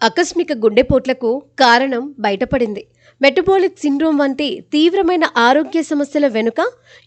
ఆకస్మిక గుండెపోట్లకు కారణం బయటపడింది. మెటబాలిక్ సిండ్రోమ్ వంటి తీవ్రమైన ఆరోగ్య సమస్యల వెనుక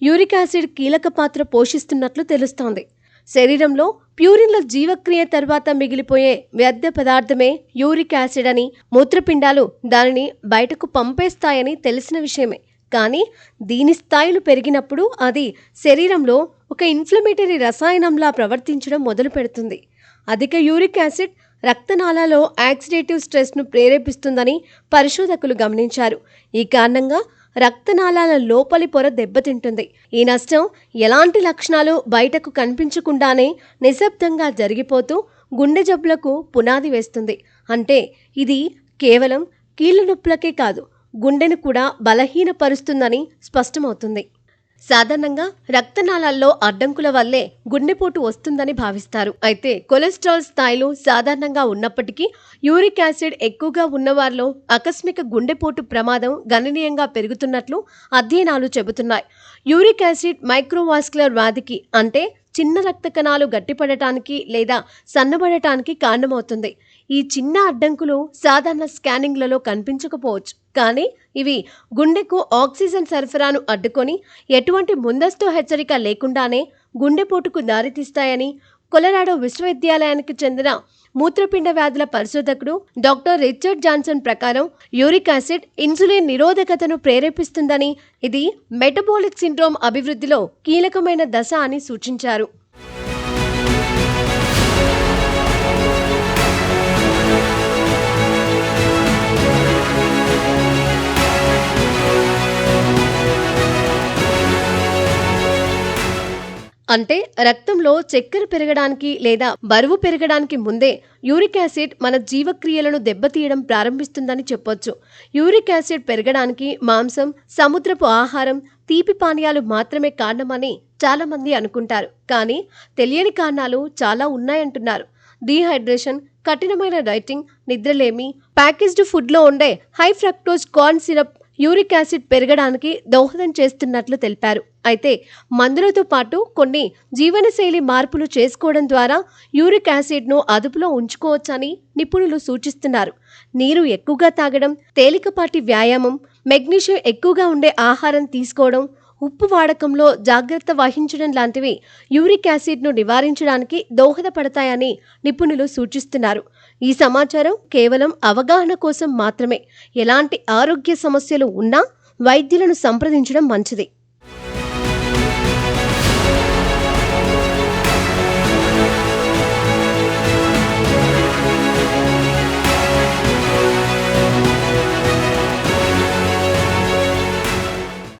యూరిక్ యాసిడ్ కీలక పాత్ర పోషిస్తున్నట్లు తెలుస్తోంది. శరీరంలో ప్యూరిన్ల జీవక్రియ తర్వాత మిగిలిపోయే వ్యర్థ పదార్థమే యూరిక్ యాసిడ్ అని, మూత్రపిండాలు దానిని బయటకు పంపేస్తాయని తెలిసిన విషయమే. కానీ దీని స్థాయిలు పెరిగినప్పుడు అది శరీరంలో ఒక ఇన్ఫ్లమేటరీ రసాయనంలా ప్రవర్తించడం మొదలు పెడుతుంది. అధిక యూరిక్ యాసిడ్ రక్తనాళాలో ఆక్సిడేటివ్ స్ట్రెస్ను ప్రేరేపిస్తుందని పరిశోధకులు గమనించారు. ఈ కారణంగా రక్తనాళాల లోపలి పొర దెబ్బతింటుంది. ఈ నష్టం ఎలాంటి లక్షణాలు బయటకు కనిపించకుండానే నిశ్శబ్దంగా జరిగిపోతూ గుండె జబ్బులకు పునాది వేస్తుంది. అంటే ఇది కేవలం కీళ్ళ నొప్పులకే కాదు, గుండెను కూడా బలహీనపరుస్తుందని స్పష్టమవుతుంది. సాధారణంగా రక్తనాళాల్లో అడ్డంకుల వల్లే గుండెపోటు వస్తుందని భావిస్తారు. అయితే కొలెస్ట్రాల్ స్థాయిలు సాధారణంగా ఉన్నప్పటికీ యూరిక్ యాసిడ్ ఎక్కువగా ఉన్నవారిలో ఆకస్మిక గుండెపోటు ప్రమాదం గణనీయంగా పెరుగుతున్నట్లు అధ్యయనాలు చెబుతున్నాయి. యూరిక్ యాసిడ్ మైక్రోవాస్కులర్ వ్యాధికి, అంటే చిన్న రక్త కణాలు గట్టిపడటానికి లేదా సన్నబడటానికి కారణమవుతుంది. ఈ చిన్న అడ్డంకులు సాధారణ స్కానింగ్లలో కనిపించకపోవచ్చు, కానీ ఇవి గుండెకు ఆక్సిజన్ సరఫరాను అడ్డుకొని ఎటువంటి ముందస్తు హెచ్చరిక లేకుండానే గుండెపోటుకు దారితీస్తాయని కొలరాడో విశ్వవిద్యాలయానికి చెందిన మూత్రపిండ వ్యాధుల పరిశోధకుడు డాక్టర్ రిచర్డ్ జాన్సన్ ప్రకారం యూరిక్ యాసిడ్ ఇన్సులిన్ నిరోధకతను ప్రేరేపిస్తుందని, ఇది మెటబాలిక్ సిండ్రోమ్ అభివృద్ధిలో కీలకమైన దశ అని సూచించారు. అంటే రక్తంలో చక్కెర పెరగడానికి లేదా బరువు పెరగడానికి ముందే యూరిక్ యాసిడ్ మన జీవక్రియలను దెబ్బతీయడం ప్రారంభిస్తుందని చెప్పొచ్చు. యూరిక్ యాసిడ్ పెరగడానికి మాంసం, సముద్రపు ఆహారం, తీపి పానీయాలు మాత్రమే కారణమని చాలామంది అనుకుంటారు. కానీ తెలియని కారణాలు చాలా ఉన్నాయంటున్నారు. డీహైడ్రేషన్, కఠినమైన డైటింగ్, నిద్రలేమి, ప్యాకేజ్డ్ ఫుడ్లో ఉండే high fructose corn syrup uric acid పెరగడానికి దోహదం చేస్తున్నట్లు తెలిపారు. అయితే మందులతో పాటు కొన్ని జీవనశైలి మార్పులు చేసుకోవడం ద్వారా యూరిక్ యాసిడ్ను అదుపులో ఉంచుకోవచ్చని నిపుణులు సూచిస్తున్నారు. నీరు ఎక్కువగా తాగడం, తేలికపాటి వ్యాయామం, మెగ్నీషియం ఎక్కువగా ఉండే ఆహారం తీసుకోవడం, ఉప్పు వాడకంలో జాగ్రత్త వహించడం లాంటివి యూరిక్ యాసిడ్ను నివారించడానికి దోహదపడతాయని నిపుణులు సూచిస్తున్నారు. ఈ సమాచారం కేవలం అవగాహన కోసం మాత్రమే. ఎలాంటి ఆరోగ్య సమస్యలు ఉన్నా వైద్యులను సంప్రదించడం మంచిది.